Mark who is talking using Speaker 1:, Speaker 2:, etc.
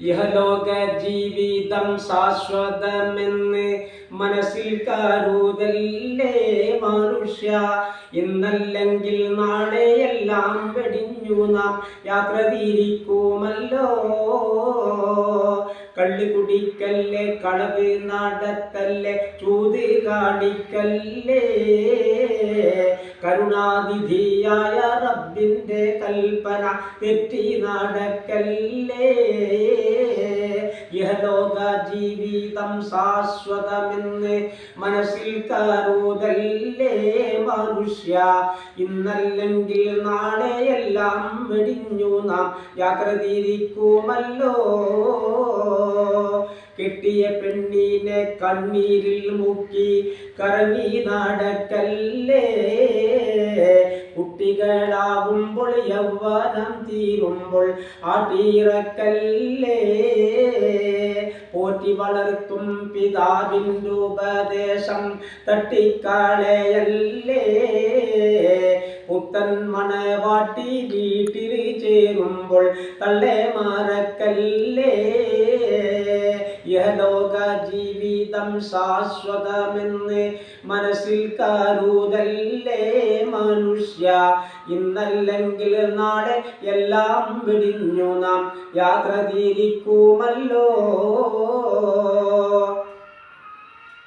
Speaker 1: ഇഹലോക ജീവിതം ശാശ്വതമെന്ന് മനസ്സിൽ കരുതല്ലേ മനുഷ്യ. ഇന്നല്ലെങ്കിൽ നാളെയെല്ലാം വെടിഞ്ഞു നാം യാത്ര തിരിക്കുമല്ലോ. കള്ള് കുടിക്കല്ലേ, കളവ് നടത്തല്ലേ, ചൂത് കാണിക്കല്ലേ. കരുണാനിധിയായ റബ്ബിന്റെ കൽപ്പന തെറ്റി നടക്കല്ലേ. ഇഹലോക ജീവിതം ശാശ്വതമെന്ന് മനസ്സിൽ കരുതല്ലേ മനുഷ്യ. ഇന്നല്ലെങ്കിൽ നാളെയെല്ലാം വെടിഞ്ഞു നാം യാത്ര തിരിക്കുമല്ലോ. കെട്ടിയ പെണ്ണിനെ കണ്ണീരിൽ മുക്കി കറങ്ങി നടക്കല്ലേ. കുട്ടികളാകുമ്പോൾ യൗവനം തീരുമ്പോൾ ആട്ടിയിറക്കല്ലേ. പോറ്റി വളർത്തും പിതാവിൻ്റെ ഉപദേശം തട്ടിക്കളയല്ലേ. പുത്തൻ മണവാട്ടി വീട്ടിൽ ചേരുമ്പോൾ തള്ളെ മറക്കല്ലേ. ഇഹലോക ജീവിതം ശാശ്വതമെന്ന് മനസ്സിൽ കരുതല്ലേ മനുഷ്യ. ഇന്നല്ലെങ്കിൽ നാളെ എല്ലാം വെടിഞ്ഞു നാം യാത്ര തിരിക്കുമല്ലോ.